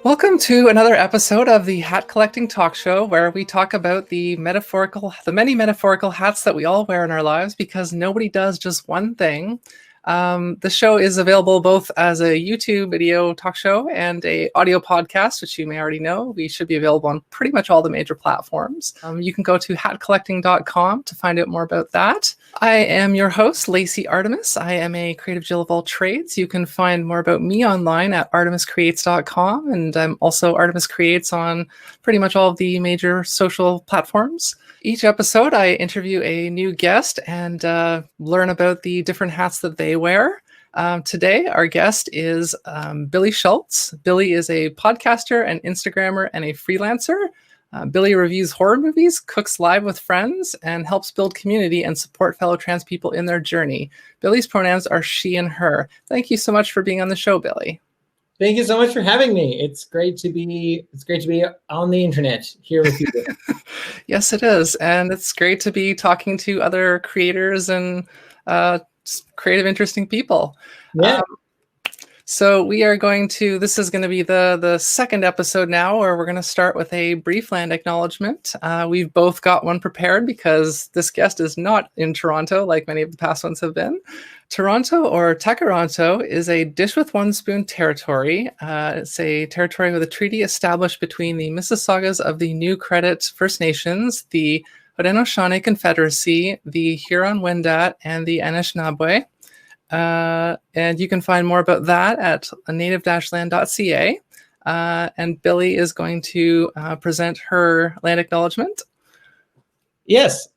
Welcome to another episode of the Hat Collecting Talk Show, where we talk about the many metaphorical hats that we all wear in our lives because nobody does just one thing. The show is available both as a YouTube video talk show and a audio podcast, which you may already know. We should be available on pretty much all the major platforms. You can go to hatcollecting.com to find out more about that. I am your host, Lacey Artemis. I am a creative Jill of all trades. You can find more about me online at artemiscreates.com, and I'm also Artemis Creates on pretty much all of the major social platforms. Each episode, I interview a new guest and learn about the different hats that they wear. Today, our guest is Billie Schultz. Billie is a podcaster, an Instagrammer, and a freelancer. Billie reviews horror movies, cooks live with friends, and helps build community and support fellow trans people in their journey. Billie's pronouns are she and her. Thank you so much for being on the show, Billie. Thank you so much for having me. It's great to be on the internet here with you. Yes, it is. And it's great to be talking to other creators and creative, interesting people. Yeah. So this is going to be the second episode now, where we're going to start with a brief land acknowledgement. We've both got one prepared because this guest is not in Toronto like many of the past ones have been. Toronto, or Takaranto, is a dish with one spoon territory. It's a territory with a treaty established between the Mississaugas of the New Credit First Nations, the Haudenosaunee Confederacy, the Huron-Wendat, and the Anishinaabe. And you can find more about that at native-land.ca. And Billie is going to present her land acknowledgement. Yes.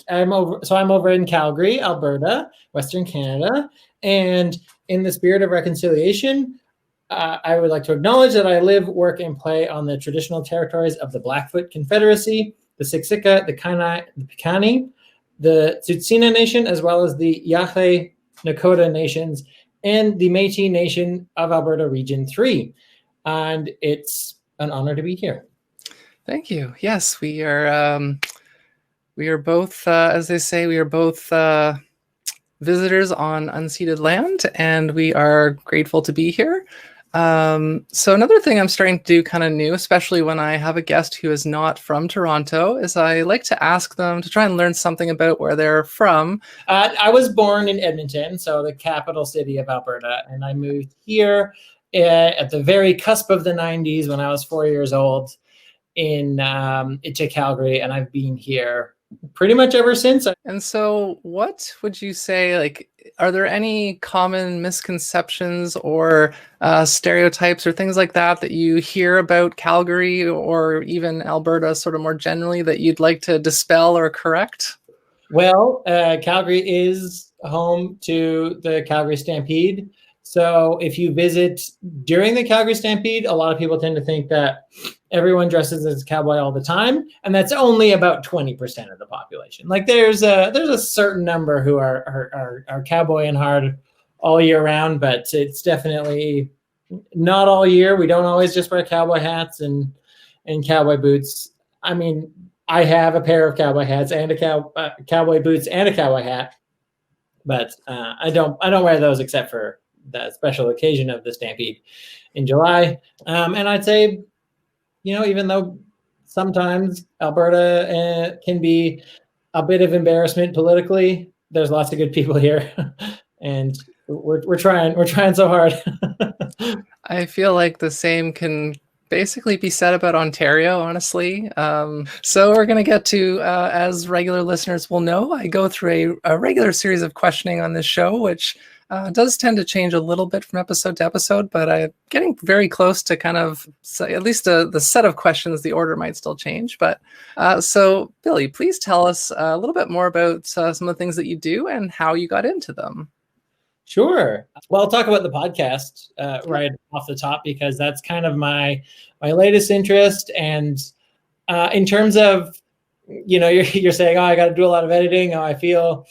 I'm over in Calgary, Alberta, Western Canada. And in the spirit of reconciliation, I would like to acknowledge that I live, work, and play on the traditional territories of the Blackfoot Confederacy, the Siksika, the Kainai, the Piikani, the Tsuut'ina Nation, as well as the Yahe Nakota Nations, and the Métis Nation of Alberta Region 3. And it's an honor to be here. Thank you. Yes, we are both, as they say, we are both visitors on unceded land, and we are grateful to be here. So another thing I'm starting to do kind of new, especially when I have a guest who is not from Toronto, is I like to ask them to try and learn something about where they're from. I was born in Edmonton, so the capital city of Alberta, and I moved here at the very cusp of the 90s when I was 4 years old to Calgary, and I've been here pretty much ever since. And so what would you say, are there any common misconceptions or stereotypes or things like that you hear about Calgary or even Alberta sort of more generally that you'd like to dispel or correct? Well, Calgary is home to the Calgary Stampede. So if you visit during the Calgary Stampede, a lot of people tend to think that everyone dresses as a cowboy all the time, and that's only about 20% of the population. There's a certain number who are cowboy and hard all year round, but it's definitely not all year. We don't always just wear cowboy hats and cowboy boots. I mean, I have a pair of cowboy hats and cowboy boots and a cowboy hat, but I don't wear those except for the special occasion of the Stampede in July. And I'd say, even though sometimes Alberta can be a bit of embarrassment politically, there's lots of good people here, and we're trying so hard. I feel like the same can basically be said about Ontario, honestly. So we're going to get to, as regular listeners will know, I go through a regular series of questioning on this show, which does tend to change a little bit from episode to episode, but I'm getting very close to kind of, at least the set of questions, the order might still change. But so Billie, please tell us a little bit more about some of the things that you do and how you got into them. Sure. Well, I'll talk about the podcast right off the top, because that's kind of my latest interest. And in terms of, you're saying, oh, I got to do a lot of editing. Oh, I feel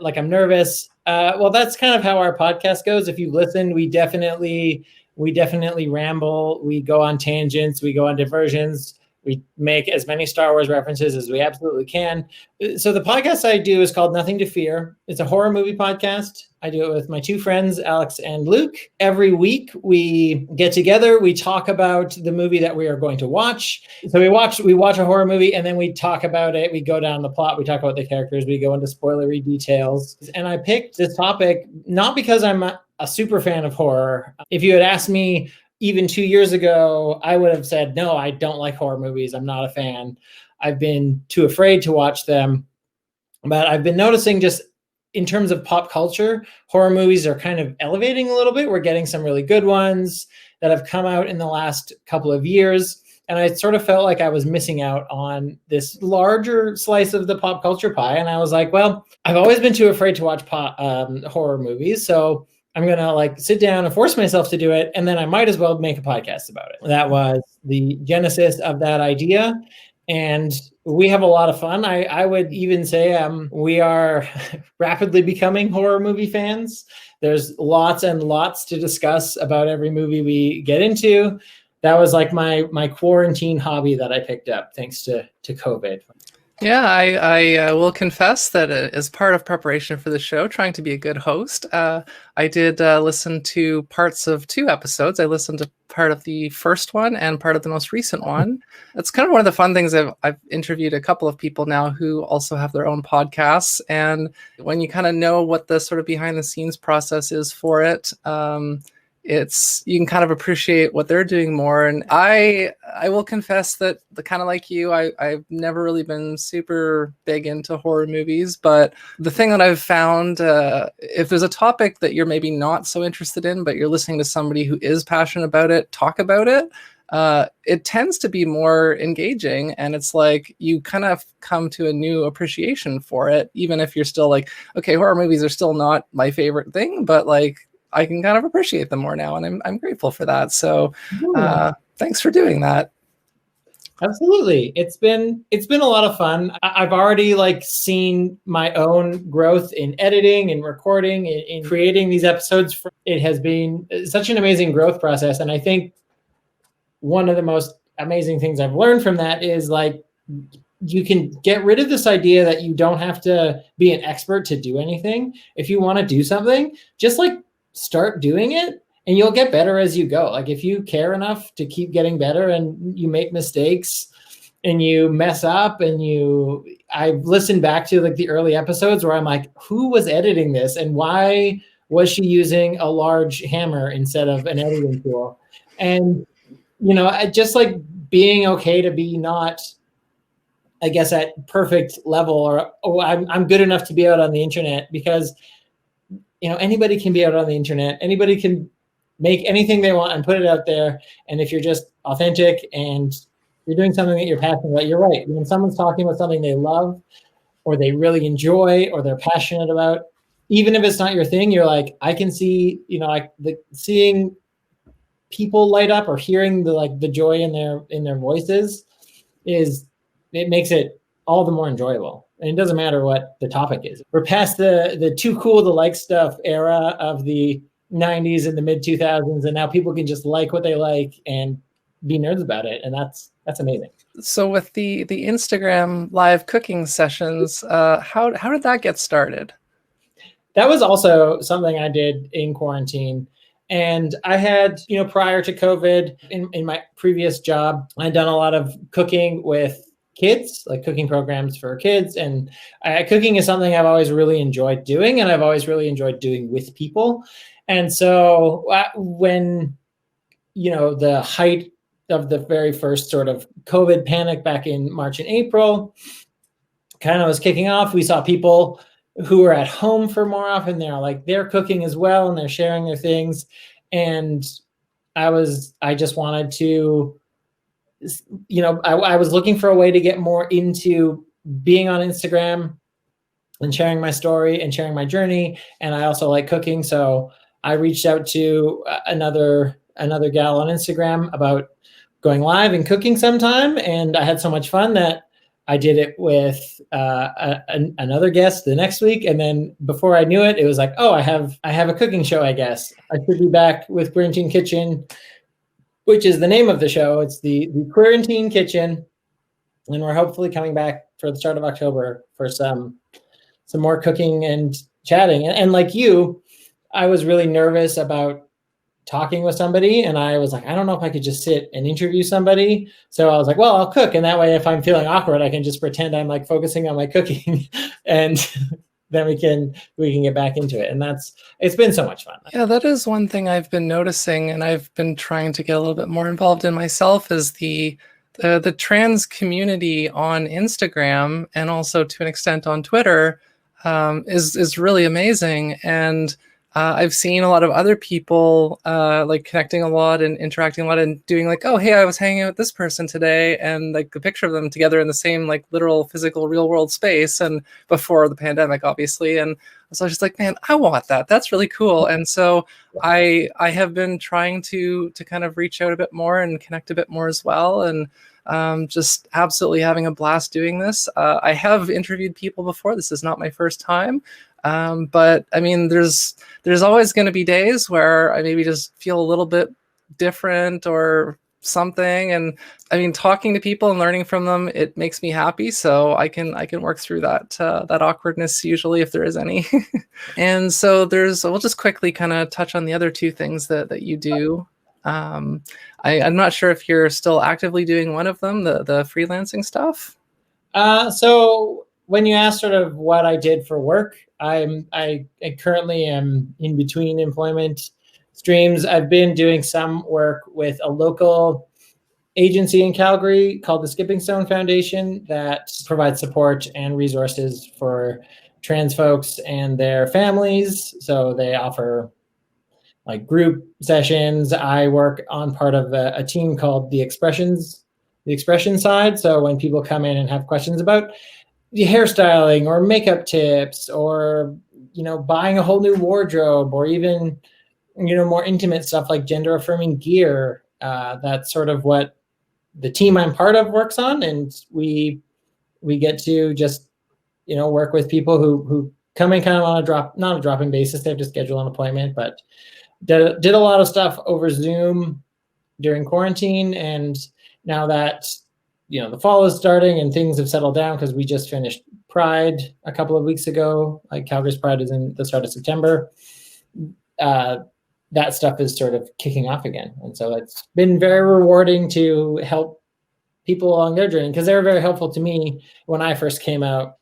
like I'm nervous. Well, that's kind of how our podcast goes. If you listen, we definitely ramble. We go on tangents. We go on diversions. We make as many Star Wars references as we absolutely can. So the podcast I do is called Nothing to Fear. It's a horror movie podcast. I do it with my two friends, Alex and Luke. Every week we get together, we talk about the movie that we are going to watch. So we watch a horror movie and then we talk about it. We go down the plot, we talk about the characters, we go into spoilery details. And I picked this topic not because I'm a super fan of horror. If you had asked me even 2 years ago, I would have said, no, I don't like horror movies. I'm not a fan. I've been too afraid to watch them. But I've been noticing just in terms of pop culture, horror movies are kind of elevating a little bit. We're getting some really good ones that have come out in the last couple of years. And I sort of felt like I was missing out on this larger slice of the pop culture pie. And I was like, well, I've always been too afraid to watch horror movies. So I'm going to sit down and force myself to do it. And then I might as well make a podcast about it. That was the genesis of that idea. And we have a lot of fun. I would even say we are rapidly becoming horror movie fans. There's lots and lots to discuss about every movie we get into. That was like my quarantine hobby that I picked up thanks to COVID. Yeah, I will confess that as part of preparation for the show, trying to be a good host, I did listen to parts of 2 episodes. I listened to part of the first one and part of the most recent one. It's kind of one of the fun things. I've interviewed a couple of people now who also have their own podcasts. And when you kind of know what the sort of behind the scenes process is for it, you can kind of appreciate what they're doing more. And I will confess that the kind of like you, I've never really been super big into horror movies, but the thing that I've found, if there's a topic that you're maybe not so interested in, but you're listening to somebody who is passionate about it, talk about it, it tends to be more engaging. And it's like you kind of come to a new appreciation for it, even if you're still like, okay, horror movies are still not my favorite thing, but I can kind of appreciate them more now, and I'm grateful for that. So thanks for doing that. Absolutely. It's been a lot of fun. I've already seen my own growth in editing and recording, in creating these episodes. It has been such an amazing growth process. And I think one of the most amazing things I've learned from that is you can get rid of this idea that you don't have to be an expert to do anything. If you want to do something, just start doing it and you'll get better as you go. If you care enough to keep getting better and you make mistakes and you mess up I've listened back to the early episodes where I'm like, who was editing this and why was she using a large hammer instead of an editing tool? And, just being okay to be not, I guess, at perfect level or, I'm good enough to be out on the internet, because anybody can be out on the internet. Anybody can make anything they want and put it out there. And if you're just authentic and you're doing something that you're passionate about, you're right. When someone's talking about something they love or they really enjoy or they're passionate about, even if it's not your thing, you're like, I can see, seeing people light up or hearing the joy in their voices it makes it all the more enjoyable. And it doesn't matter what the topic is. We're past the too cool to like stuff era of the 90s and the mid 2000s. And now people can just like what they like and be nerds about it. And that's amazing. So with the Instagram live cooking sessions, how did that get started? That was also something I did in quarantine. And I had, prior to COVID in my previous job, I'd done a lot of cooking with kids, cooking programs for kids. And cooking is something I've always really enjoyed doing, and I've always really enjoyed doing with people. And so when, the height of the very first sort of COVID panic back in March and April kind of was kicking off, we saw people who were at home for more often. They're cooking as well, and they're sharing their things. And I just wanted to, I was looking for a way to get more into being on Instagram and sharing my story and sharing my journey. And I also like cooking. So I reached out to another gal on Instagram about going live and cooking sometime. And I had so much fun that I did it with another guest the next week. And then before I knew it, it was like, oh, I have a cooking show, I guess. I should be back with Queerantine Kitchen, which is the name of the show. It's the Queerantine Kitchen. And we're hopefully coming back for the start of October for some more cooking and chatting. And like you, I was really nervous about talking with somebody, and I was like, I don't know if I could just sit and interview somebody. So I was like, well, I'll cook, and that way if I'm feeling awkward, I can just pretend I'm like focusing on my cooking and then we can get back into it. And it's been so much fun. Yeah, that is one thing I've been noticing, and I've been trying to get a little bit more involved in myself, is the trans community on Instagram, and also to an extent on Twitter, is really amazing. And I've seen a lot of other people like connecting a lot and interacting a lot and doing like, oh, hey, I was hanging out with this person today, and like a picture of them together in the same like literal physical real world space, and before the pandemic, obviously. And so I was just like, man, I want that. That's really cool. And so I have been trying to kind of reach out a bit more and connect a bit more as well. And just absolutely having a blast doing this. I have interviewed people before. This is not my first time. But I mean, there's always going to be days where I maybe just feel a little bit different or something. And I mean, talking to people and learning from them, it makes me happy. So I can work through that awkwardness usually, if there is any. And so we'll just quickly kind of touch on the other two things that you do. I'm not sure if you're still actively doing one of them, the freelancing stuff. So when you asked sort of what I did for work, I currently am in between employment streams. I've been doing some work with a local agency in Calgary called the Skipping Stone Foundation that provides support and resources for trans folks and their families. So they offer like group sessions. I work on part of a team called the expression side. So when people come in and have questions about the hairstyling or makeup tips, or, buying a whole new wardrobe, or even, more intimate stuff like gender affirming gear, that's sort of what the team I'm part of works on. And we get to just, work with people who come in kind of on not a drop-in basis. They have to schedule an appointment, but did a lot of stuff over Zoom during quarantine. And now that, the fall is starting and things have settled down, because we just finished Pride a couple of weeks ago. Like Calgary's Pride is in the start of September. That stuff is sort of kicking off again. And so it's been very rewarding to help people along their journey, because they were very helpful to me when I first came out.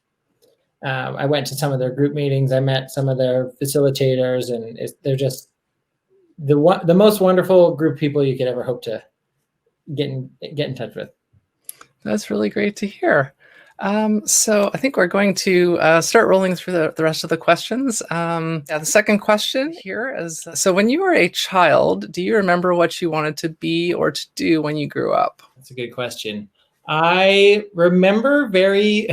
I went to some of their group meetings. I met some of their facilitators, and they're just the most wonderful group of people you could ever hope to get in touch with. That's really great to hear. So I think we're going to start rolling through the rest of the questions. The second question here is, so when you were a child, do you remember what you wanted to be or to do when you grew up? That's a good question. I remember very,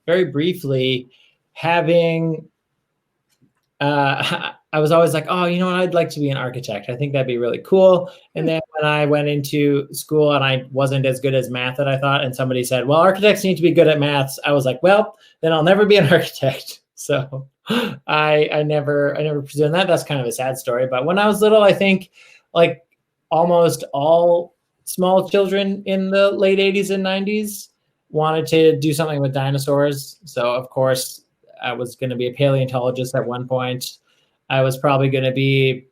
very briefly having, I was always like, oh, I'd like to be an architect. I think that'd be really cool. And then when I went into school and I wasn't as good as math that I thought, and somebody said, well, architects need to be good at maths, I was like, well, then I'll never be an architect. So I never pursued that. That's kind of a sad story. But when I was little, I think like almost all small children in the late 80s and 90s wanted to do something with dinosaurs. So of course, I was going to be a paleontologist at one point. I was probably going to be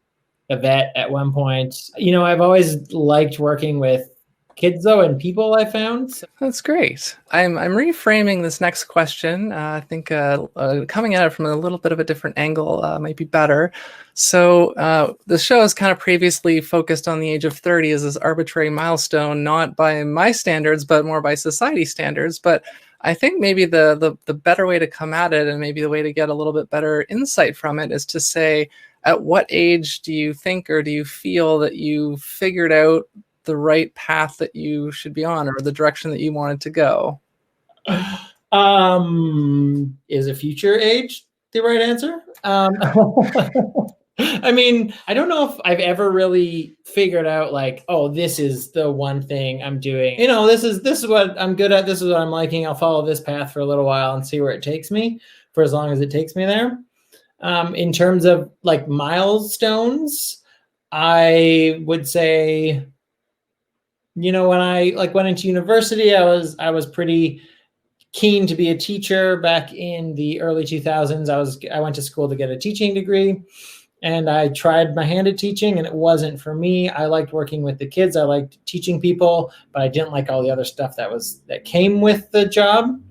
a vet at one point. I've always liked working with kids, though, and people, I found. That's great. I'm reframing this next question. I think coming at it from a little bit of a different angle might be better. So the show is kind of previously focused on the age of 30 as this arbitrary milestone, not by my standards, but more by society standards. But I think maybe the better way to come at it, and maybe the way to get a little bit better insight from it, is to say, at what age do you think, or do you feel that you figured out the right path that you should be on, or the direction that you wanted to go? Is a future age the right answer? I mean, I don't know if I've ever really figured out like, oh, this is the one thing I'm doing. This is what I'm good at. This is what I'm liking. I'll follow this path for a little while and see where it takes me, for as long as it takes me there. In terms of like milestones, I would say when I went into university, I was pretty keen to be a teacher back in the early 2000s. I went to school to get a teaching degree, and I tried my hand at teaching, and it wasn't for me. I liked working with the kids. I liked teaching people, but I didn't like all the other stuff that came with the job.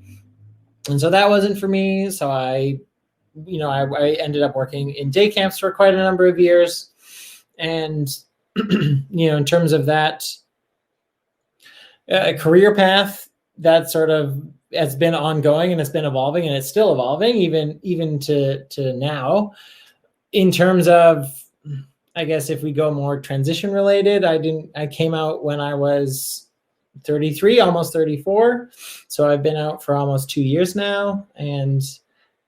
And so that wasn't for me. So I ended up working in day camps for quite a number of years. And, in terms of that career path, that sort of has been ongoing, and it's been evolving, and it's still evolving even to now. In terms of, I guess, if we go more transition related, I came out when I was 33, almost 34. So I've been out for almost 2 years now, and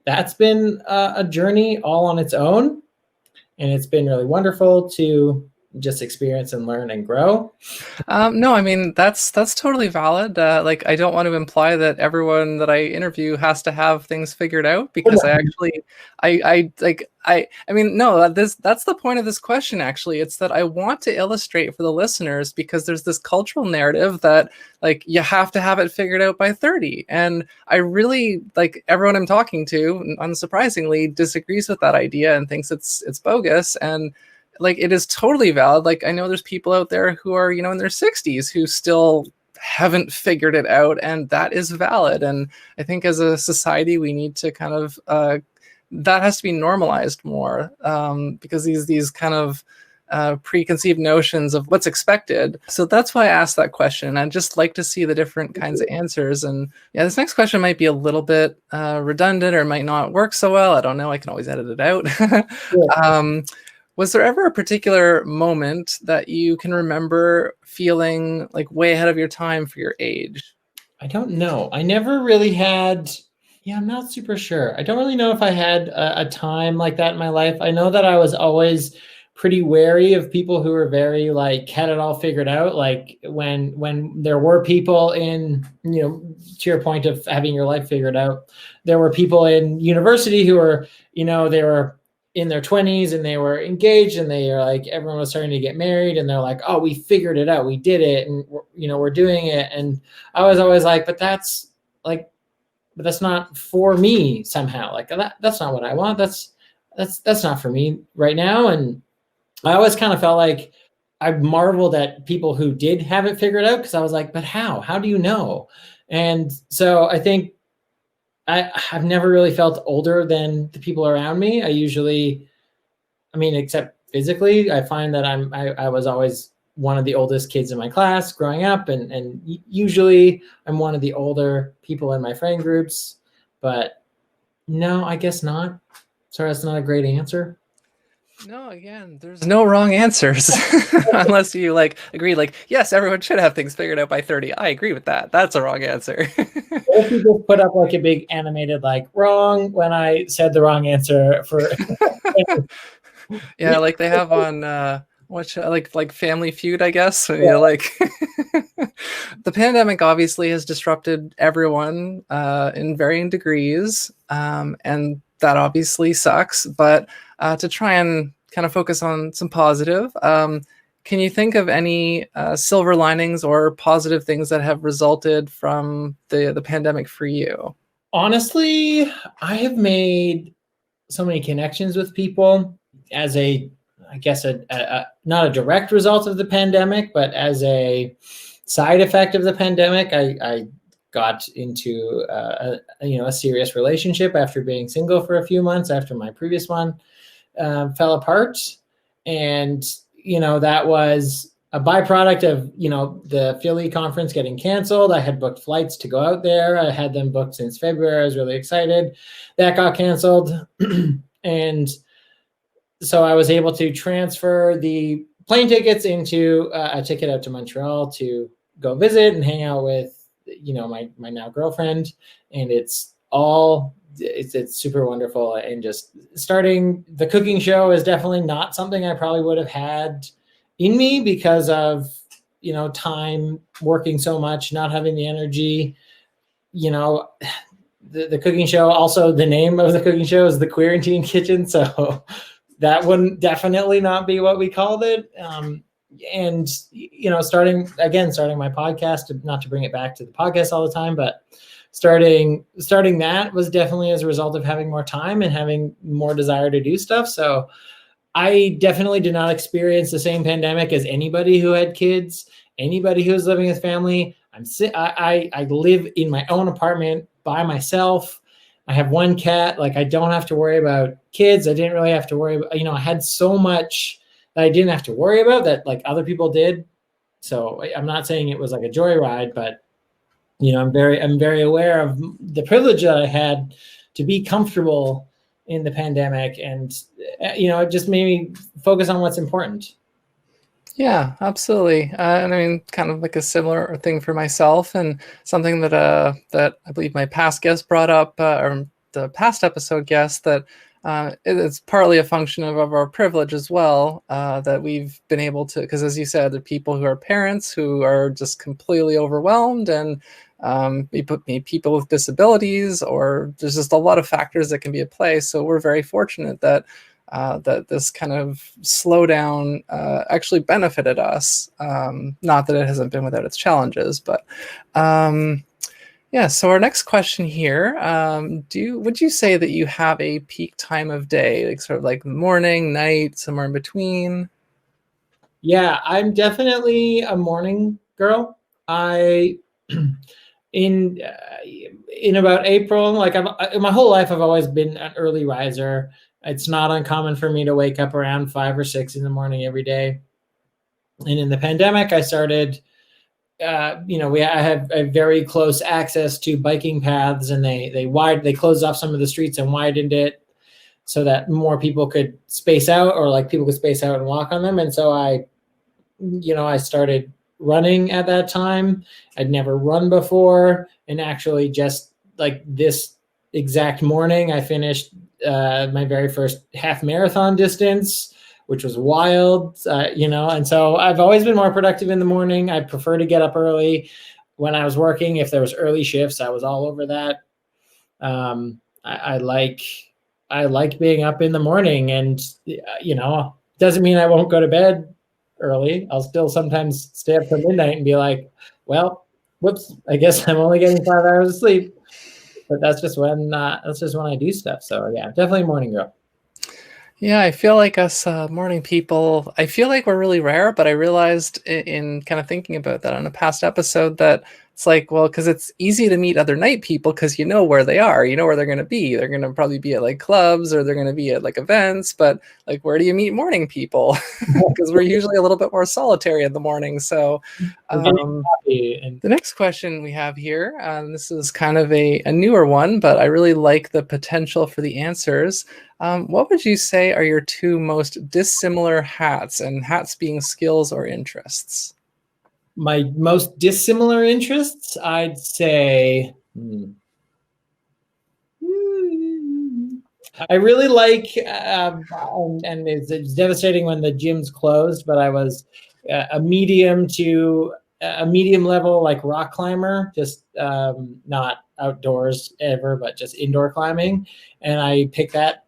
that's been a journey all on its own. And it's been really wonderful to just experience and learn and grow. No, I mean, that's totally valid. I don't want to imply that everyone that I interview has to have things figured out, because no, that's the point of this question. Actually, it's that I want to illustrate for the listeners, because there's this cultural narrative that you have to have it figured out by 30. And I really, everyone I'm talking to, unsurprisingly, disagrees with that idea and thinks it's bogus. And it is totally valid. I know there's people out there who are, in their 60s who still haven't figured it out, and that is valid. And I think as a society, we need to kind of, that has to be normalized more, because these kind of preconceived notions of what's expected. So that's why I asked that question. I'd just like to see the different kinds of answers. And yeah, this next question might be a little bit redundant, or might not work so well. I don't know. I can always edit it out. Yeah. Was there ever a particular moment that you can remember feeling way ahead of your time for your age? I don't know. I never really had, I'm not super sure. I don't really know if I had a time like that in my life. I know that I was always pretty wary of people who were very had it all figured out. When there were people in, to your point of having your life figured out, there were people in university who were, they were in their 20s and they were engaged, and they are everyone was starting to get married, and they're like, oh, we figured it out, we did it, and we're doing it. And I was always but that's not for me somehow. That's not what I want. That's not for me right now. And I always kind of felt I marveled at people who did have it figured out, because I was but how do you know? And so I think I've never really felt older than the people around me. Except physically, I find that I was always one of the oldest kids in my class growing up, and usually I'm one of the older people in my friend groups. But no, I guess not. Sorry, that's not a great answer. No, again, there's no wrong answers unless you agree. Yes, everyone should have things figured out by 30. I agree with that. That's a wrong answer. If you just put up a big animated wrong when I said the wrong answer for. Yeah, they have on Family Feud, I guess. Yeah. The pandemic obviously has disrupted everyone in varying degrees, and that obviously sucks. But to try and kind of focus on some positive, can you think of any silver linings or positive things that have resulted from the pandemic for you? Honestly, I have made so many connections with people as not a direct result of the pandemic, but as a side effect of the pandemic. I got into a serious relationship after being single for a few months after my previous one fell apart. And, that was a byproduct of, the Philly conference getting canceled. I had booked flights to go out there. I had them booked since February. I was really excited. That got canceled. And so I was able to transfer the plane tickets into a ticket out to Montreal to go visit and hang out with, my now girlfriend. And it's super wonderful. And just starting the cooking show is definitely not something I probably would have had in me because of, time working so much, not having the energy. The cooking show, also the name of the cooking show is the Queerantine Kitchen. So that wouldn't definitely not be what we called it. and starting my podcast, not to bring it back to the podcast all the time, but starting that was definitely as a result of having more time and having more desire to do stuff. So I definitely did not experience the same pandemic as anybody who had kids, anybody who was living with family. I live in my own apartment by myself. I have one cat. Like, I don't have to worry about kids. I didn't really have to worry about, I had so much that I didn't have to worry about that like other people did. So I'm not saying it was like a joyride, but I'm very aware of the privilege that I had to be comfortable in the pandemic, and it just made me focus on what's important. Yeah, absolutely. And I mean, kind of like a similar thing for myself, and something that that I believe my past guest brought up, or the past episode guest, that it's partly a function of our privilege as well, that we've been able to, because as you said, the people who are parents who are just completely overwhelmed, and people with disabilities, or there's just a lot of factors that can be at play. So we're very fortunate that that this kind of slowdown actually benefited us. Not that it hasn't been without its challenges, but yeah. So our next question here: would you say that you have a peak time of day, like sort of like morning, night, somewhere in between? Yeah, I'm definitely a morning girl. I in about April, like my whole life, I've always been an early riser. It's not uncommon for me to wake up around 5 or 6 in the morning every day. And in the pandemic, I started, I have a very close access to biking paths, and they closed off some of the streets and widened it so that more people could space out, or like people could space out and walk on them. And so I started running at that time. I'd never run before, and actually just like this exact morning, I finished my very first half marathon distance, which was wild, and so I've always been more productive in the morning. I prefer to get up early. When I was working, if there was early shifts, I was all over that. I like being up in the morning, and doesn't mean I won't go to bed early. I'll still sometimes stay up till midnight and be like, well, whoops, I guess I'm only getting 5 hours of sleep. But that's just when I do stuff. So yeah, definitely morning girl. Yeah, I feel like us morning people, I feel like we're really rare, but I realized in kind of thinking about that on a past episode that it's like, well, because it's easy to meet other night people because you know where they are, you know where they're going to be. They're going to probably be at like clubs, or they're going to be at like events, but like, where do you meet morning people? Because we're usually a little bit more solitary in the morning. So the next question we have here, this is kind of a newer one, but I really like the potential for the answers. What would you say are your two most dissimilar hats, and hats being skills or interests? My most dissimilar interests, I'd say, I really like, and it's devastating when the gym's closed, but I was a medium level, like rock climber, just not outdoors ever, but just indoor climbing. And I picked that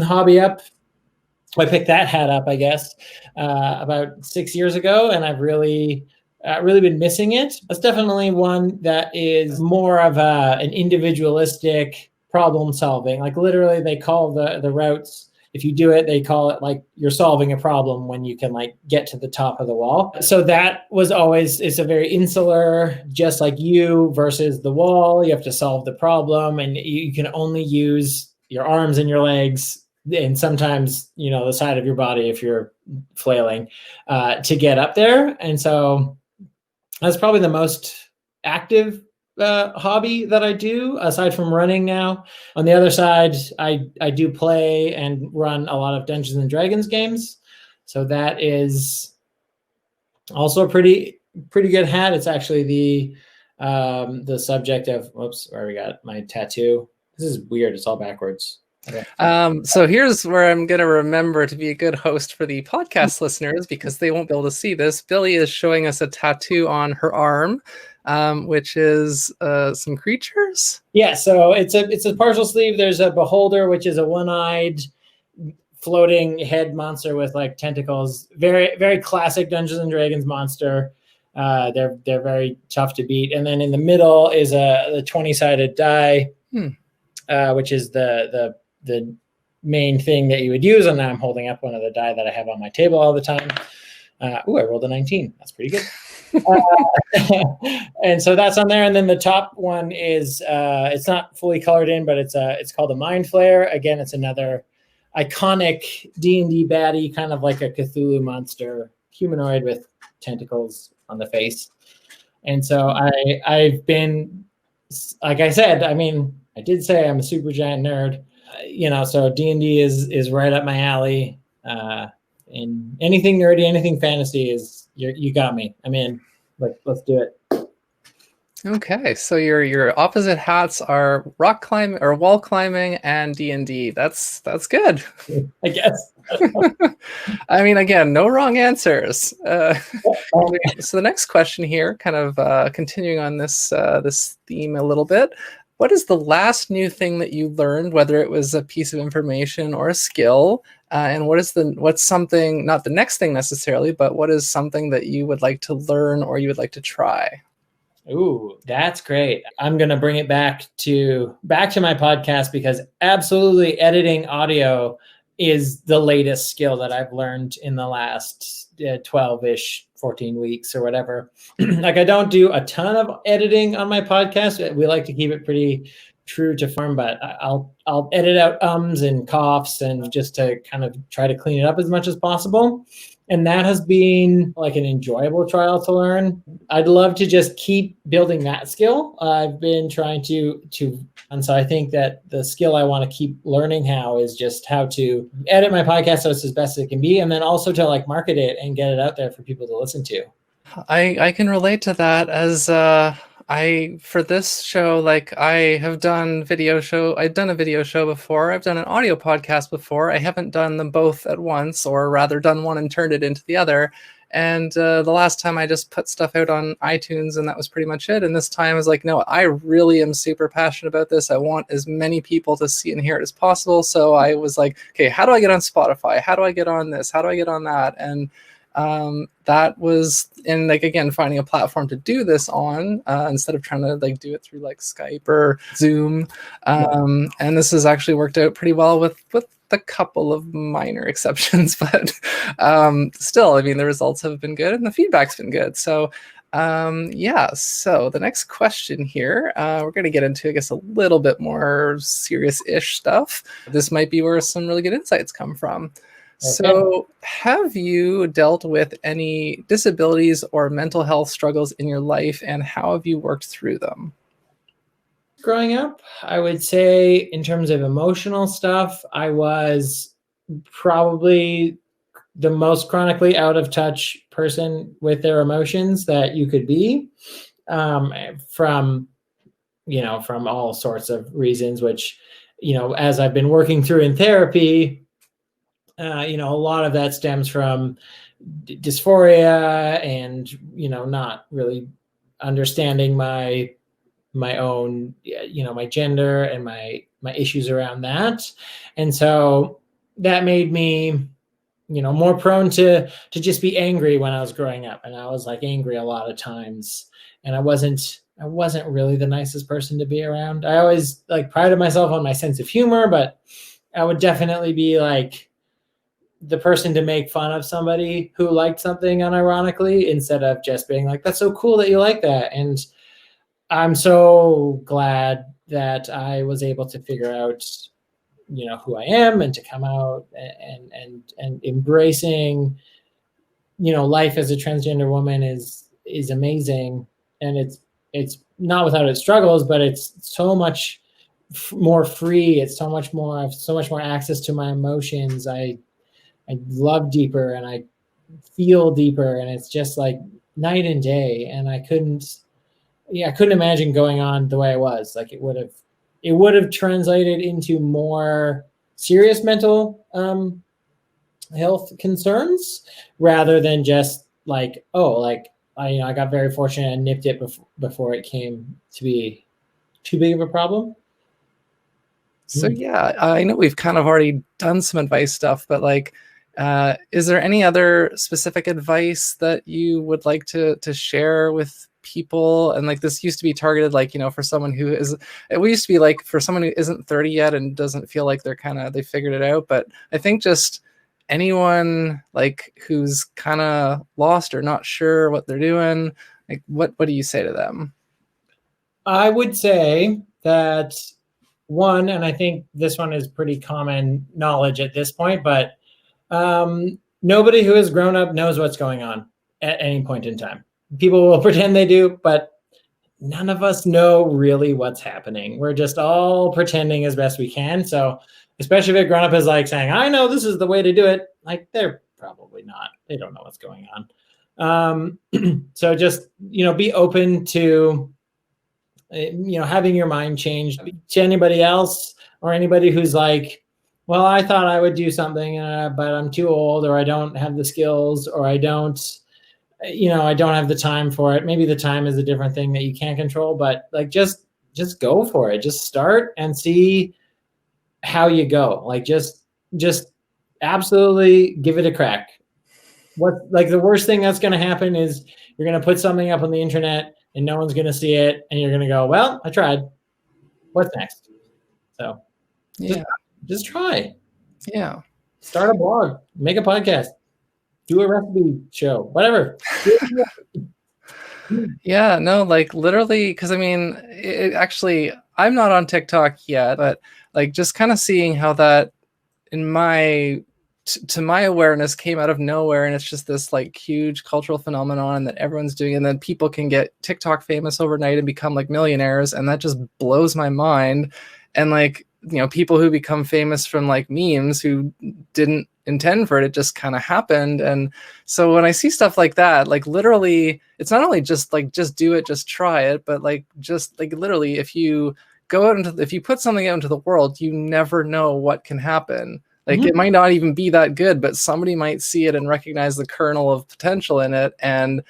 hobby up. I picked that hat up, I guess, about 6 years ago, and I've really been missing it. That's definitely one that is more of an individualistic problem solving. Like literally, they call the routes, if you do it, they call it like you're solving a problem when you can like get to the top of the wall. So that was always, it's a very insular, just like you versus the wall. You have to solve the problem, and you can only use your arms and your legs, and sometimes the side of your body if you're flailing, to get up there. And so that's probably the most active hobby that I do, aside from running now. On the other side, I do play and run a lot of Dungeons and Dragons games. So that is also a pretty good hat. It's actually the subject of, whoops, where we got my tattoo. This is weird. It's all backwards. So here's where I'm going to remember to be a good host for the podcast listeners, because they won't be able to see this. Billie is showing us a tattoo on her arm, which is some creatures. Yeah, so it's a partial sleeve. There's a beholder, which is a one-eyed floating head monster with like tentacles. Very, very classic Dungeons and Dragons monster. They're very tough to beat. And then in the middle is the 20-sided die, which is the main thing that you would use. And now I'm holding up one of the die that I have on my table all the time. I rolled a 19. That's pretty good. And so that's on there. And then the top one is it's not fully colored in, but it's called a Mind Flare. Again, it's another iconic D&D baddie, kind of like a Cthulhu monster, humanoid with tentacles on the face. And so I've been, like I said, I mean, I did say I'm a super giant nerd, so D&D is right up my alley. And anything nerdy, anything fantasy you got me. I'm in. Like, let's do it. Okay, so your opposite hats are rock climbing or wall climbing and D&D. That's good. I guess. I mean, again, no wrong answers. So the next question here, kind of continuing on this theme a little bit. What is the last new thing that you learned, whether it was a piece of information or a skill? And what's something, not the next thing necessarily, but what is something that you would like to learn or you would like to try? Ooh, that's great. I'm going to bring it back to my podcast, because absolutely editing audio is the latest skill that I've learned in the last 12-ish, 14 weeks or whatever. Like, I don't do a ton of editing on my podcast. We like to keep it pretty true to form, but I'll edit out ums and coughs and just to kind of try to clean it up as much as possible. And that has been like an enjoyable trial to learn. I'd love to just keep building that skill. I've been trying to, and so I think that the skill I want to keep learning is just how to edit my podcast so it's as best as it can be. And then also to like market it and get it out there for people to listen to. I can relate to that, as for this show, like I've done a video show before. I've done an audio podcast before. I haven't done them both at once, or rather done one and turned it into the other. And the last time I just put stuff out on iTunes and that was pretty much it. And this time I was like, no, I really am super passionate about this. I want as many people to see and hear it as possible. So I was like, okay, how do I get on Spotify? How do I get on this? How do I get on that? And that was in, like, again, finding a platform to do this on instead of trying to like do it through like Skype or Zoom. And this has actually worked out pretty well with a couple of minor exceptions, but still, I mean, the results have been good and the feedback's been good. So so the next question here, we're going to get into, I guess, a little bit more serious-ish stuff. This might be where some really good insights come from. Okay. So have you dealt with any disabilities or mental health struggles in your life, and how have you worked through them? Growing up, I would say in terms of emotional stuff, I was probably the most chronically out of touch person with their emotions that you could be, from all sorts of reasons, which, as I've been working through in therapy, a lot of that stems from dysphoria and, not really understanding my own, my gender and my issues around that. And so that made me, more prone to just be angry when I was growing up. And I was like angry a lot of times, and I wasn't really the nicest person to be around. I always like prided myself on my sense of humor, but I would definitely be like the person to make fun of somebody who liked something unironically, instead of just being like, that's so cool that you like that. And I'm so glad that I was able to figure out, who I am, and to come out and embracing, life as a transgender woman is amazing. And it's not without its struggles, but it's so much more free. It's so much more, I have so much more access to my emotions. I love deeper and I feel deeper, and it's just like night and day. And I couldn't imagine going on the way I was. Like, it would have translated into more serious mental health concerns, rather than just like, I got very fortunate and nipped it before it came to be too big of a problem. So yeah, I know we've kind of already done some advice stuff, but like, is there any other specific advice that you would like to share with people? And like, this used to be targeted, like, for someone who is, it used to be like for someone who isn't 30 yet and doesn't feel like they figured it out. But I think just anyone like who's kind of lost or not sure what they're doing, like, what do you say to them? I would say that one, and I think this one is pretty common knowledge at this point, but nobody who has grown up knows what's going on at any point in time. People will pretend they do, but none of us know really what's happening. We're just all pretending as best we can. So especially if a grown up is like saying, I know this is the way to do it, like they're probably not. They don't know what's going on. So just, be open to, having your mind changed to anybody else or anybody who's like, well, I thought I would do something, but I'm too old, or I don't have the skills, or I don't have the time for it. Maybe the time is a different thing that you can't control, but like, just go for it. Just start and see how you go. Like, just absolutely give it a crack. Like the worst thing that's going to happen is you're going to put something up on the internet and no one's going to see it. And you're going to go, well, I tried. What's next? So just try. Yeah. Start a blog, make a podcast, do a recipe show, whatever. Yeah, no, like literally, because I mean, actually, I'm not on TikTok yet, but like just kind of seeing how that in to my awareness came out of nowhere, and it's just this like huge cultural phenomenon that everyone's doing, and then people can get TikTok famous overnight and become like millionaires, and that just blows my mind. And like, people who become famous from like memes who didn't intend for it, it just kind of happened. And so when I see stuff like that, like literally, it's not only just like, just do it, just try it, but like, just like literally, if you if you put something out into the world, you never know what can happen. Like it might not even be that good, but somebody might see it and recognize the kernel of potential in it. And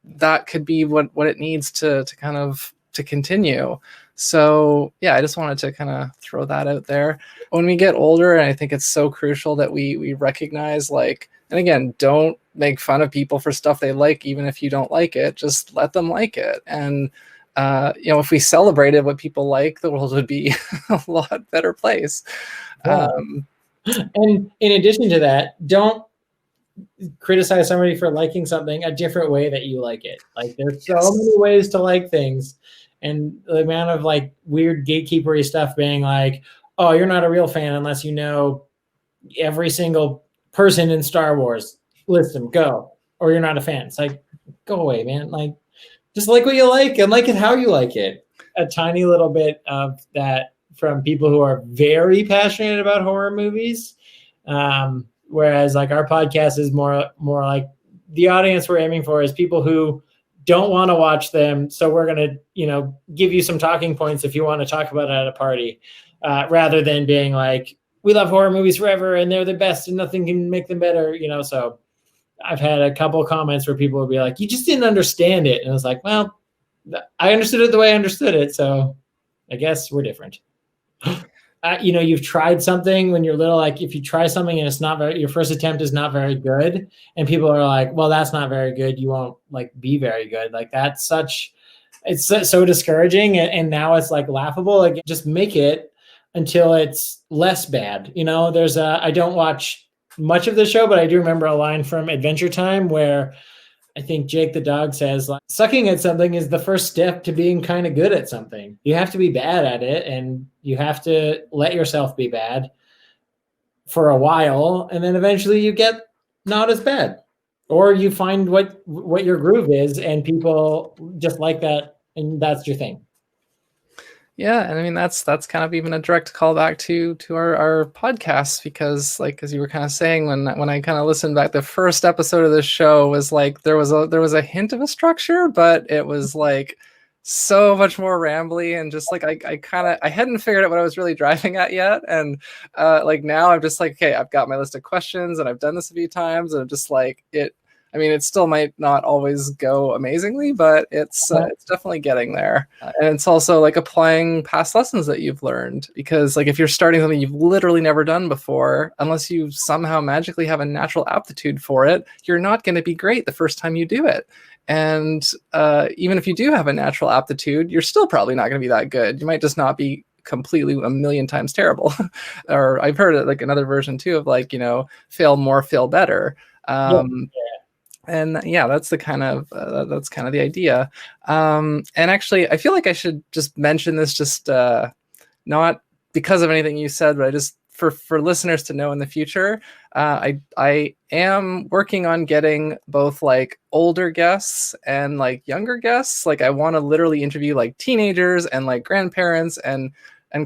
that could be what it needs to kind of to continue. So yeah, I just wanted to kind of throw that out there. When we get older, and I think it's so crucial that we recognize, like, and again, don't make fun of people for stuff they like, even if you don't like it, just let them like it. And if we celebrated what people like, the world would be a lot better place. Yeah. And in addition to that, don't criticize somebody for liking something a different way that you like it. Like there's so many ways to like things. And the amount of like weird gatekeepery stuff being like, oh, you're not a real fan unless you know every single person in Star Wars. Listen, go. Or you're not a fan. It's like, go away, man. Like, just like what you like and like it how you like it. A tiny little bit of that from people who are very passionate about horror movies. Whereas like our podcast is more like the audience we're aiming for is people who don't want to watch them. So we're going to, give you some talking points if you want to talk about it at a party, rather than being like, we love horror movies forever and they're the best and nothing can make them better, So I've had a couple of comments where people will be like, you just didn't understand it. And I was like, well, I understood it the way I understood it. So I guess we're different. You've tried something when you're little, like if you try something and it's not your first attempt is not very good. And people are like, well, that's not very good. You won't like be very good. Like it's so discouraging. And now it's like laughable. Like just make it until it's less bad. I don't watch much of the show, but I do remember a line from Adventure Time where I think Jake the dog says, like, sucking at something is the first step to being kind of good at something. You have to be bad at it, and you have to let yourself be bad for a while, and then eventually you get not as bad. Or you find what your groove is, and people just like that, and that's your thing. Yeah, and I mean that's kind of even a direct callback to our podcast, because like as you were kind of saying, when I kind of listened back, the first episode of this show was like there was a hint of a structure, but it was like so much more rambly and just like I hadn't figured out what I was really driving at yet, and like now I'm just like, okay, I've got my list of questions and I've done this a few times, and I'm just like I mean, it still might not always go amazingly, but it's definitely getting there. And it's also like applying past lessons that you've learned, because like if you're starting something you've literally never done before, unless you somehow magically have a natural aptitude for it, you're not going to be great the first time you do it. And even if you do have a natural aptitude, you're still probably not going to be that good. You might just not be completely a million times terrible. Or I've heard it like another version too of like, fail more, fail better. And yeah, that's the kind of the idea. And actually, I feel like I should just mention this, just not because of anything you said, but I just for listeners to know in the future. I am working on getting both like older guests and like younger guests. Like I want to literally interview like teenagers and like grandparents and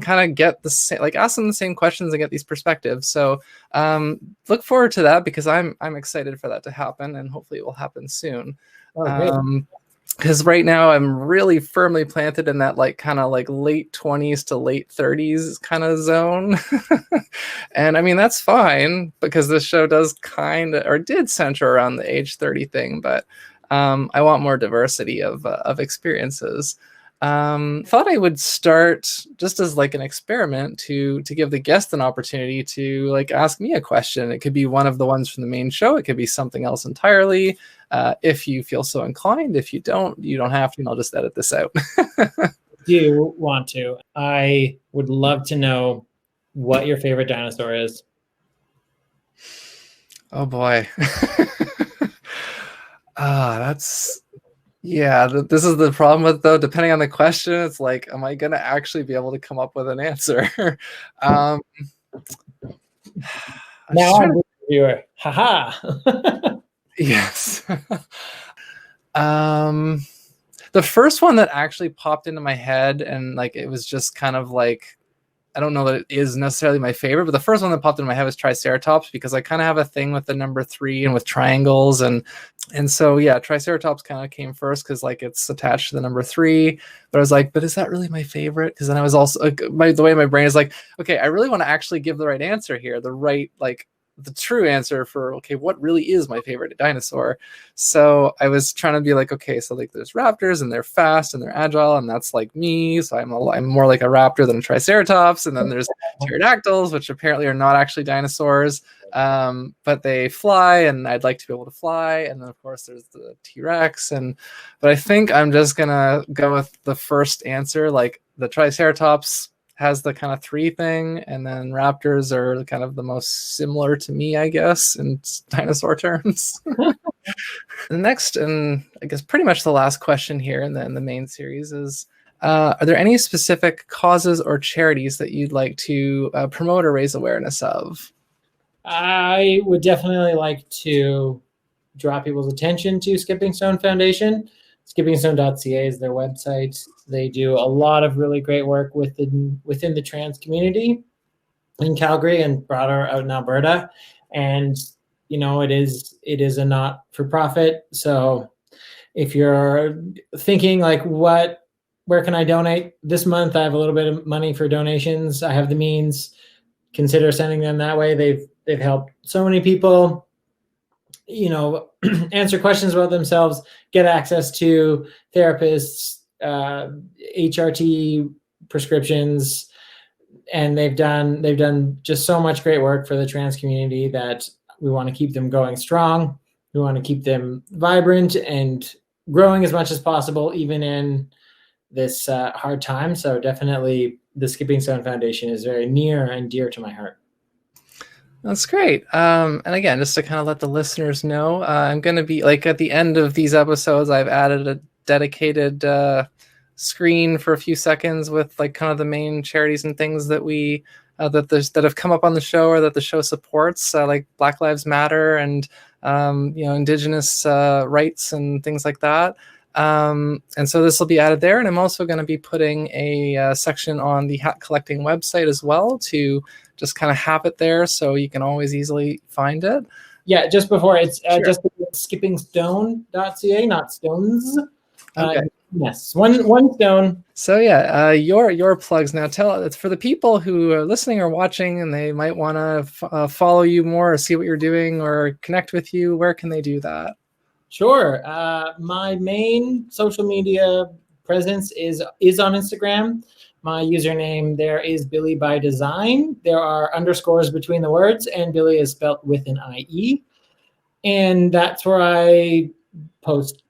kind of get the same, like ask them the same questions and get these perspectives. So look forward to that, because I'm excited for that to happen, and hopefully it will happen soon. Because right now I'm really firmly planted in that like kind of like late 20s to late 30s kind of zone. And I mean, that's fine, because this show does did center around the age 30 thing, but I want more diversity of experiences. Thought I would start just as like an experiment to give the guest an opportunity to like ask me a question. It could be one of the ones from the main show. It could be something else entirely. If you feel so inclined. If you don't have to, and I'll just edit this out. Do want to. I would love to know what your favorite dinosaur is. Oh boy. This is the problem with, though, depending on the question, it's like, am I going to actually be able to come up with an answer? Now I'm a viewer. Haha. Yes. The first one that actually popped into my head, and like it was just kind of like, I don't know that it is necessarily my favorite, but the first one that popped into my head was Triceratops, because I kind of have a thing with the number 3 and with triangles, and so yeah, Triceratops kind of came first because like it's attached to the number 3. But I was like, but is that really my favorite? Because then I was also the way my brain is like, okay, I really want to actually give the right answer here, the right like the true answer for, okay, what really is my favorite dinosaur? So I was trying to be like, okay, so like there's raptors and they're fast and they're agile, and that's like me. So I'm more like a raptor than a Triceratops. And then there's pterodactyls, which apparently are not actually dinosaurs, but they fly, and I'd like to be able to fly. And then of course there's the T-Rex, but I think I'm just gonna go with the first answer, like the Triceratops has the kind of 3 thing, and then raptors are kind of the most similar to me, I guess, in dinosaur terms. The next, and I guess pretty much the last question here, and then the main series is, are there any specific causes or charities that you'd like to promote or raise awareness of? I would definitely like to draw people's attention to Skipping Stone Foundation. SkippingStone.ca is their website. They do a lot of really great work within the trans community in Calgary and broader out in Alberta. And it is a not-for-profit. So if you're thinking like, where can I donate this month? I have a little bit of money for donations. I have the means. Consider sending them that way. They've helped so many people, answer questions about themselves, get access to therapists, HRT prescriptions, and they've done just so much great work for the trans community that we want to keep them going strong. We want to keep them vibrant and growing as much as possible, even in this hard time. So definitely the Skipping Stone Foundation is very near and dear to my heart. That's great. And again, just to kind of let the listeners know, I'm going to be like at the end of these episodes, I've added a dedicated screen for a few seconds with like kind of the main charities and things that we that have come up on the show or that the show supports, like Black Lives Matter and Indigenous rights and things like that. And so this will be added there, and I'm also going to be putting a section on the hat collecting website as well to just kind of have it there so you can always easily find it. Yeah, just before it's sure. Just skippingstone.ca, not stones. Okay. Yes, one stone. So yeah, your plugs now. It's for the people who are listening or watching, and they might want to follow you more or see what you're doing or connect with you. Where can they do that? Sure. My main social media presence is on Instagram. My username there is Billie by Design. There are underscores between the words, and Billie is spelt with an IE. And that's where I post,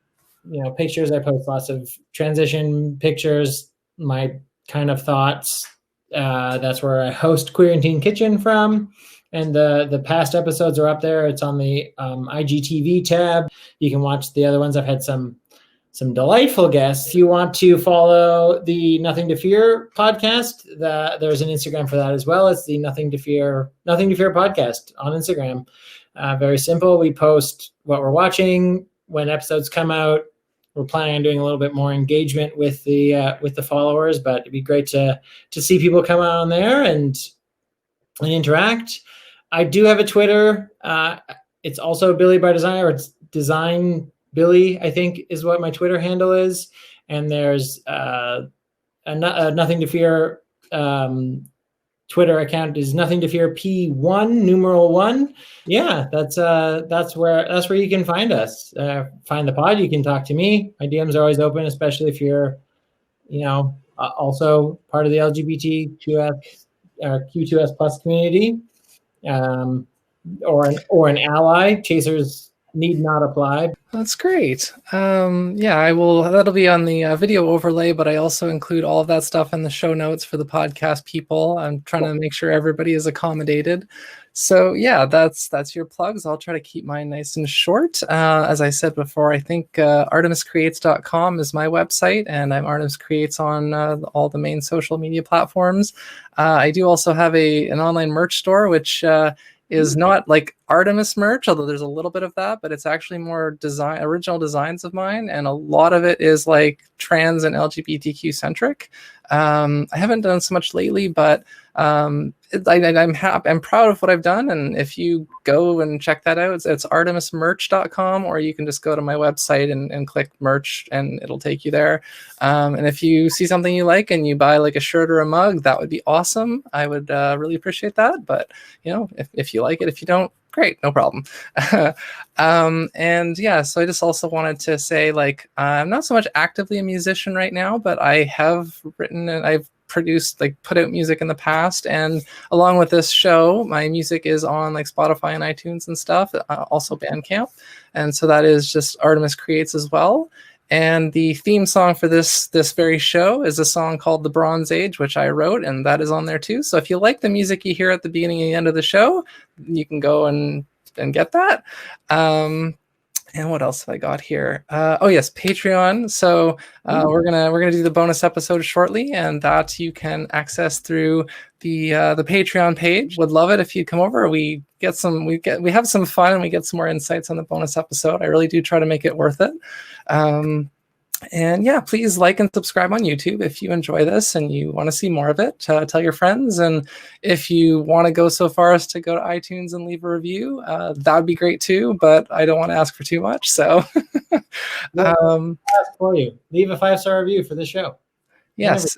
pictures. I post lots of transition pictures, my kind of thoughts. That's where I host Queerantine Kitchen from. And the past episodes are up there. It's on the IGTV tab. You can watch the other ones. I've had some delightful guests. If you want to follow the Nothing to Fear podcast, there's an Instagram for that as well. It's the Nothing to Fear podcast on Instagram. Very simple. We post what we're watching when episodes come out. We're planning on doing a little bit more engagement with the followers, but it'd be great to see people come out on there and interact. I do have a Twitter. It's also Billie by Design, or it's Design Billie, I think is what my Twitter handle is. And there's a Nothing to Fear Twitter account is Nothing to Fear P1 numeral 1. Yeah, that's where you can find us. Find the pod. You can talk to me. My DMs are always open, especially if you're, also part of the LGBTQS or Q2S plus community, or an ally. Chasers need not apply. That's great. I will. That'll be on the video overlay, but I also include all of that stuff in the show notes for the podcast people. I'm trying to make sure everybody is accommodated. So yeah, that's your plugs. I'll try to keep mine nice and short. As I said before, I think artemiscreates.com is my website, and I'm Artemis Creates on all the main social media platforms. I do also have an online merch store, which is not like Artemis merch, although there's a little bit of that, but it's actually more original designs of mine, and a lot of it is like trans and LGBTQ centric. I haven't done so much lately, but I'm happy. I'm proud of what I've done, and if you go and check that out, it's artemismerch.com, or you can just go to my website and click merch, and it'll take you there. And if you see something you like and you buy like a shirt or a mug, that would be awesome. I would really appreciate that. But if you like it, if you don't, great, no problem. And yeah, so I just also wanted to say, like, I'm not so much actively a musician right now, but I have written and I've produced, like, put out music in the past, and along with this show, my music is on like Spotify and iTunes and stuff, also Bandcamp, and so that is just Artemis Creates as well. And the theme song for this very show is a song called The Bronze Age, which I wrote, and that is on there too. So if you like the music you hear at the beginning and the end of the show, you can go and get that. And what else have I got here? Oh yes, Patreon. So we're gonna do the bonus episode shortly, and that you can access through the Patreon page. Would love it if you'd come over. We have some fun, and we get some more insights on the bonus episode. I really do try to make it worth it. And yeah, please like and subscribe on YouTube if you enjoy this and you want to see more of it. Tell your friends, and if you want to go so far as to go to iTunes and leave a review, that would be great too. But I don't want to ask for too much, so ask for you. Leave a 5-star review for the show. Yes.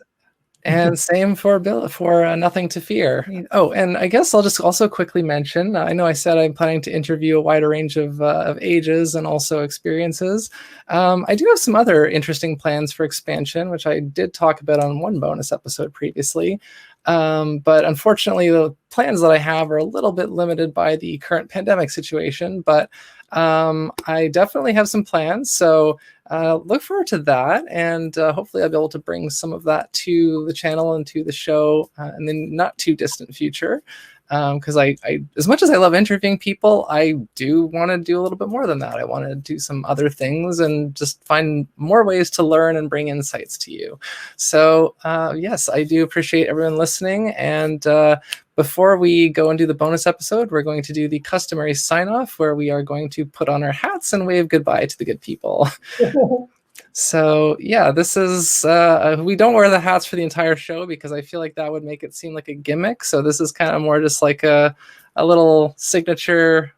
And same for Bill, for Nothing to Fear. Oh, and I guess I'll just also quickly mention, I know I said I'm planning to interview a wider range of ages and also experiences. I do have some other interesting plans for expansion, which I did talk about on one bonus episode previously. But unfortunately, the plans that I have are a little bit limited by the current pandemic situation, but I definitely have some plans. So look forward to that, and hopefully I'll be able to bring some of that to the channel and to the show in the not too distant future. Because I, as much as I love interviewing people, I do want to do a little bit more than that. I want to do some other things and just find more ways to learn and bring insights to you. So yes, I do appreciate everyone listening. And before we go and do the bonus episode, we're going to do the customary sign off, where we are going to put on our hats and wave goodbye to the good people. So yeah, this is, we don't wear the hats for the entire show because I feel like that would make it seem like a gimmick. So this is kind of more just like a little signature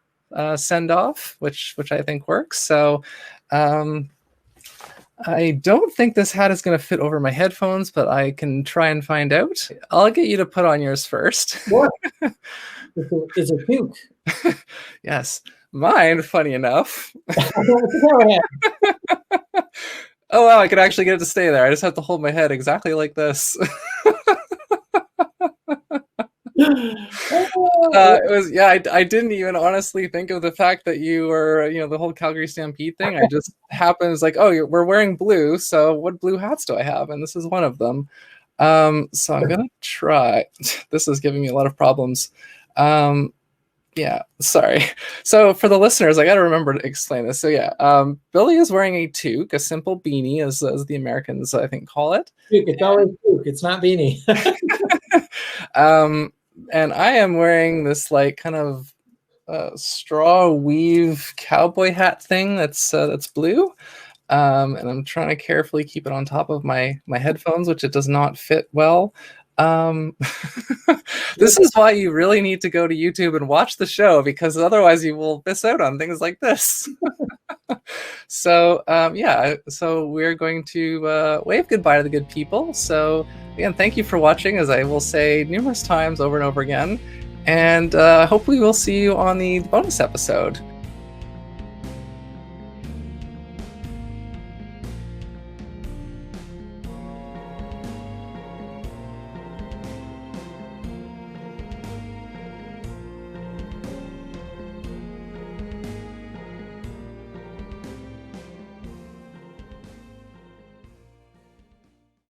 send off, which I think works. So I don't think this hat is going to fit over my headphones, but I can try and find out. I'll get you to put on yours first. What? It's a toque. Yes. Mine, funny enough. Go ahead. Oh wow, I could actually get it to stay there. I just have to hold my head exactly like this. It was, yeah, I didn't even honestly think of the fact that you were, the whole Calgary Stampede thing. I just happens like, oh, we're wearing blue, so what blue hats do I have? And this is one of them. So I'm gonna try. This is giving me a lot of problems. Yeah, sorry. So for the listeners, I got to remember to explain this. So yeah, Billie is wearing a toque, a simple beanie, as the Americans I think call it. Toque, it's always toque. It's not beanie. And I am wearing this like kind of straw weave cowboy hat thing that's blue. And I'm trying to carefully keep it on top of my headphones, which it does not fit well. This is why you really need to go to YouTube and watch the show, because otherwise you will miss out on things like this. So yeah, so we're going to wave goodbye to the good people. So again, thank you for watching, as I will say numerous times over and over again, and hopefully we'll see you on the bonus episode.